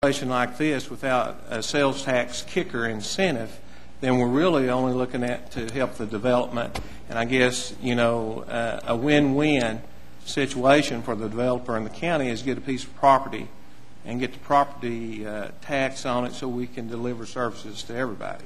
situation like this without a sales tax kicker incentive, then we're really only looking at to help the development. And I guess, you know, a win-win situation for the developer and the county is get a piece of property and get the property tax on it so we can deliver services to everybody.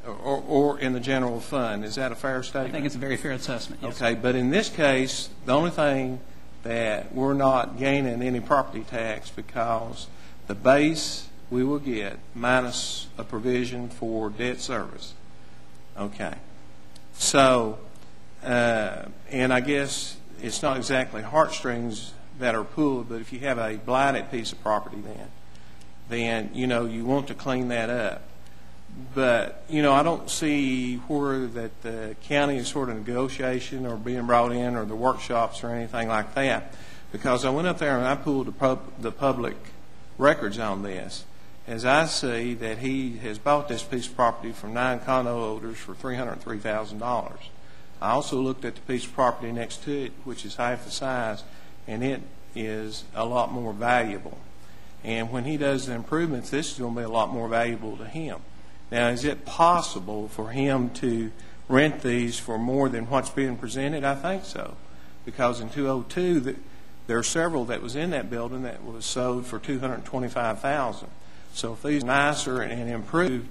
Or in the general fund. Is that a fair statement? I think it's a very fair assessment, yes. Okay, but in this case, the only thing that we're not gaining any property tax because the base we will get minus a provision for debt service. Okay. So, and I guess it's not exactly heartstrings that are pulled, but if you have a blighted piece of property then you know, you want to clean that up. But, you know, I don't see where that the county is sort of negotiation or being brought in or the workshops or anything like that, because I went up there and I pulled the public records on this. As I see that he has bought this piece of property from 9 condo owners for $303,000. I also looked at the piece of property next to it, which is half the size, and it is a lot more valuable. And when he does the improvements, this is going to be a lot more valuable to him. Now, is it possible for him to rent these for more than what's being presented? I think so, because in 2002, there are several that was in that building that was sold for $225,000. So if these are nicer and improved,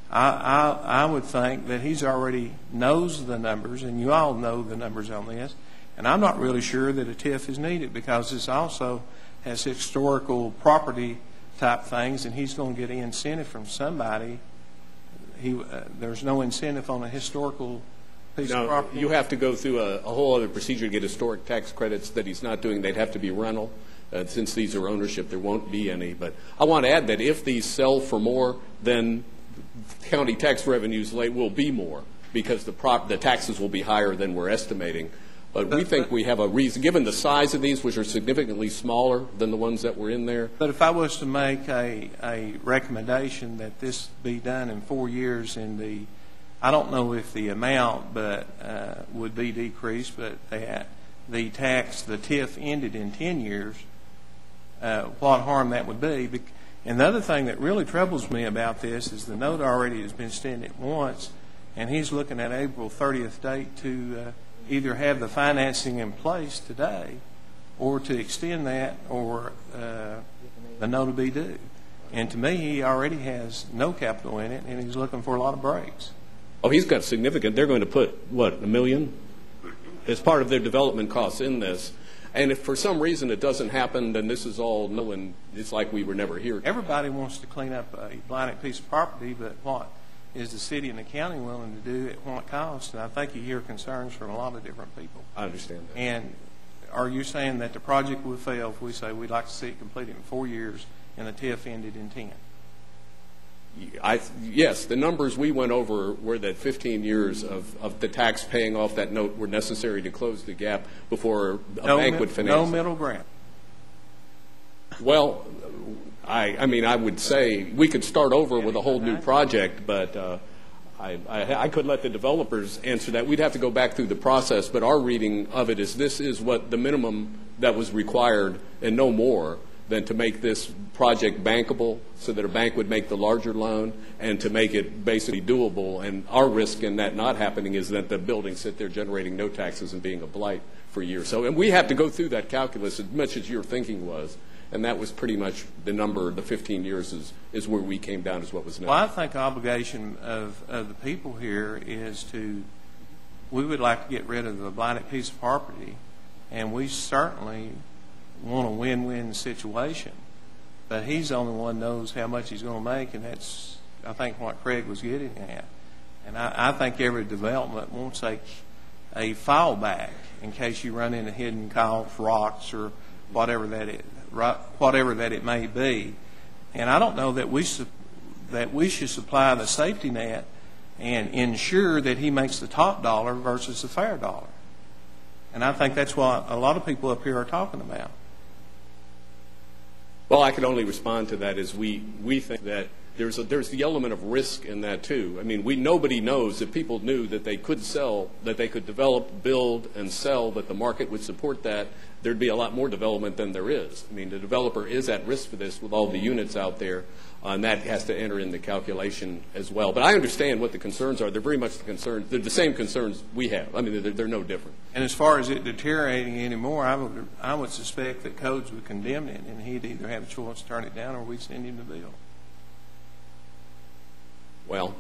I would think that he's already knows the numbers, and you all know the numbers on this. And I'm not really sure that a TIF is needed because this also has historical property type things, and he's going to get an incentive from somebody. There's no incentive on a historical piece of property. You have to go through a whole other procedure to get historic tax credits that he's not doing. They'd have to be rental. Since these are ownership, there won't be any. But I want to add that if these sell for more, then county tax revenues will be more because the taxes will be higher than we're estimating. But we think we have a reason, given the size of these, which are significantly smaller than the ones that were in there. But if I was to make a recommendation that this be done in 4 years, I don't know if the amount would be decreased, but that the TIF ended in 10 years, what harm that would be. And the other thing that really troubles me about this is the note already has been extended once, and he's looking at April 30th date to either have the financing in place today or to extend that or the note to be due. And to me, he already has no capital in it, and he's looking for a lot of breaks. Oh, he's got significant. They're going to put, what, $1 million as part of their development costs in this. And if for some reason it doesn't happen, then this is all no, and it's like we were never here. Everybody wants to clean up a blighted piece of property, but what is the city and the county willing to do at what cost? And I think you hear concerns from a lot of different people. I understand that. And are you saying that the project would fail if we say we'd like to see it completed in 4 years and the TIF ended in 10? Yes, the numbers we went over were that 15 years of the tax paying off that note were necessary to close the gap before a bank would finance. No middle ground. Well, I mean, I would say we could start over with a whole new project, but I could let the developers answer that. We'd have to go back through the process, but our reading of it is this is what the minimum that was required and no more than to make this project bankable so that a bank would make the larger loan and to make it basically doable. And our risk in that not happening is that the buildings sit there generating no taxes and being a blight for years. So, and we have to go through that calculus as much as your thinking was. And that was pretty much the number, the 15 years is where we came down as what was necessary. Well, I think the obligation of the people here is we would like to get rid of the blighted piece of property, and we certainly want a win-win situation. But he's the only one knows how much he's going to make, and that's, I think, what Craig was getting at. And I think every development wants a fallback in case you run into hidden costs, rocks, or whatever that it may be. And I don't know that we should supply the safety net and ensure that he makes the top dollar versus the fair dollar. And I think that's what a lot of people up here are talking about. Well, I can only respond to that as we think that there's the element of risk in that too. I mean, nobody knows. If people knew that they could sell, that they could develop, build, and sell, that the market would support that, there'd be a lot more development than there is. I mean, the developer is at risk for this with all the units out there, and that has to enter in the calculation as well. But I understand what the concerns are. They're very much the concerns. They're the same concerns we have. I mean, they're no different. And as far as it deteriorating anymore, I would suspect that codes would condemn it, and he'd either have a choice to turn it down or we'd send him the bill. Well,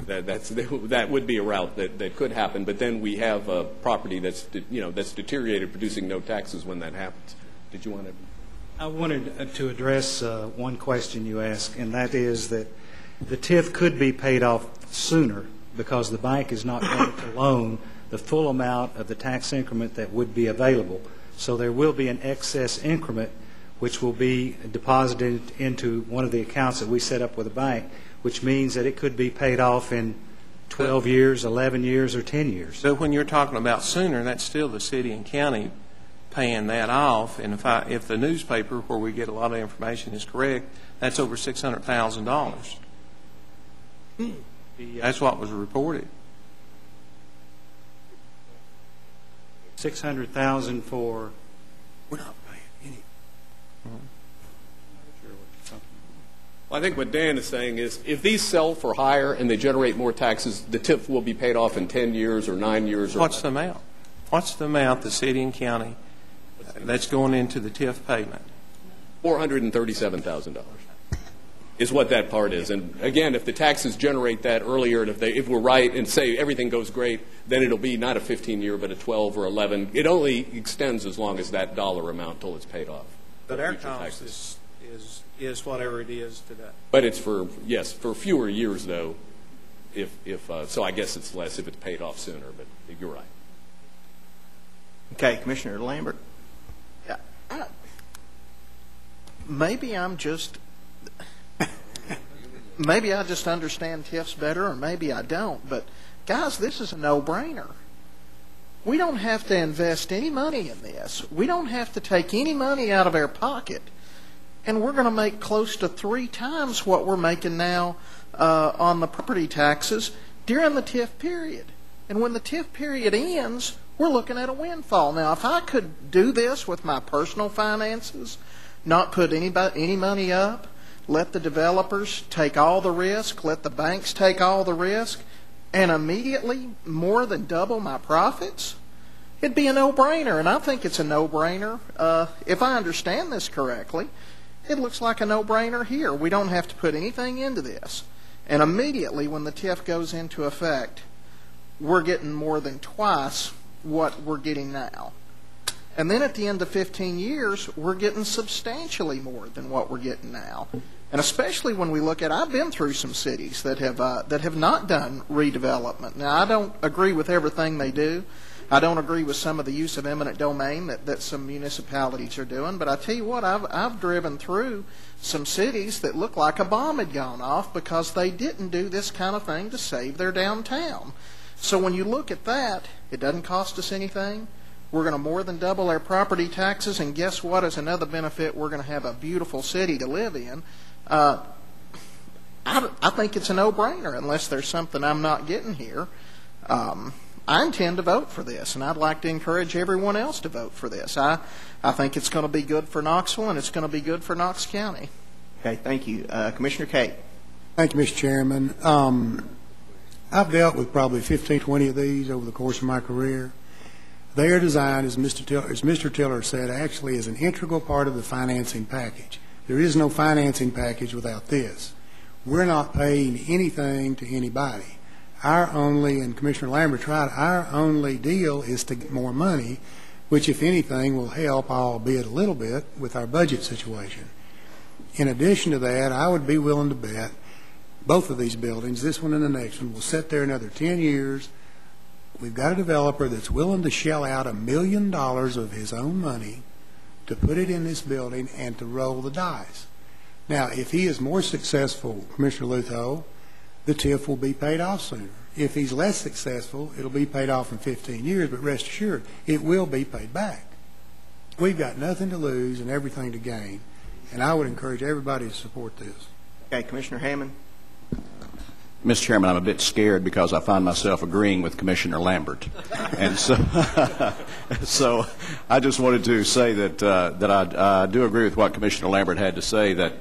that would be a route that could happen. But then we have a property that's deteriorated, producing no taxes when that happens. Did you want to? I wanted to address one question you asked, and that is that the TIF could be paid off sooner because the bank is not going to loan the full amount of the tax increment that would be available. So there will be an excess increment which will be deposited into one of the accounts that we set up with the bank, which means that it could be paid off in 12 years, 11 years, or 10 years. So when you're talking about sooner, that's still the city and county paying that off. And if the newspaper, where we get a lot of information, is correct, that's over $600,000. That's what was reported. $600,000 for. We're not paying any. Well, I think what Dan is saying is if these sell for higher and they generate more taxes, the TIF will be paid off in 10 years or 9 years. What's the amount? What's the amount the city and county that's going into the TIF payment? $437,000 is what that part is. And again, if the taxes generate that earlier, and if we're right and say everything goes great, then it'll be not a 15-year but a 12 or 11. It only extends as long as that dollar amount till it's paid off. But our cost is whatever it is today. But it's for fewer years though. So I guess it's less if it's paid off sooner. But you're right. Okay, Commissioner Lambert. Yeah, maybe I just understand TIFs better, or maybe I don't. But guys, this is a no-brainer. We don't have to invest any money in this. We don't have to take any money out of our pocket. And we're going to make close to 3 times what we're making now on the property taxes during the TIF period. And when the TIF period ends, we're looking at a windfall. Now, if I could do this with my personal finances, not put any money up, let the developers take all the risk, let the banks take all the risk, and immediately more than double my profits, it'd be a no-brainer. And I think it's a no-brainer. If I understand this correctly, it looks like a no-brainer here. We don't have to put anything into this. And immediately when the TIF goes into effect, we're getting more than twice what we're getting now. And then at the end of 15 years, we're getting substantially more than what we're getting now. And especially when we look at, I've been through some cities that have not done redevelopment. Now, I don't agree with everything they do. I don't agree with some of the use of eminent domain that some municipalities are doing. But I tell you what, I've driven through some cities that look like a bomb had gone off because they didn't do this kind of thing to save their downtown. So when you look at that, it doesn't cost us anything. We're going to more than double our property taxes, and guess what? As another benefit, we're going to have a beautiful city to live in. I think it's a no-brainer unless there's something I'm not getting here. I intend to vote for this, and I'd like to encourage everyone else to vote for this. I think it's going to be good for Knoxville, and it's going to be good for Knox County. Okay, thank you. Commissioner Kate. Thank you, Mr. Chairman. I've dealt with probably 15, 20 of these over the course of my career. They are designed, as Mr. Tiller said, actually as an integral part of the financing package. There is no financing package without this. We're not paying anything to anybody. And Commissioner Lambert tried, our only deal is to get more money, which, if anything, will help, albeit a little bit, with our budget situation. In addition to that, I would be willing to bet both of these buildings, this one and the next one, will sit there another 10 years. We've got a developer that's willing to shell out $1 million of his own money to put it in this building and to roll the dice. Now, if he is more successful, Commissioner Lutho, the TIF will be paid off sooner. If he's less successful, it'll be paid off in 15 years, but rest assured, it will be paid back. We've got nothing to lose and everything to gain, and I would encourage everybody to support this. Okay, Commissioner Hammond. Mr. Chairman, I'm a bit scared because I find myself agreeing with Commissioner Lambert. And so, so I just wanted to say that I do agree with what Commissioner Lambert had to say, that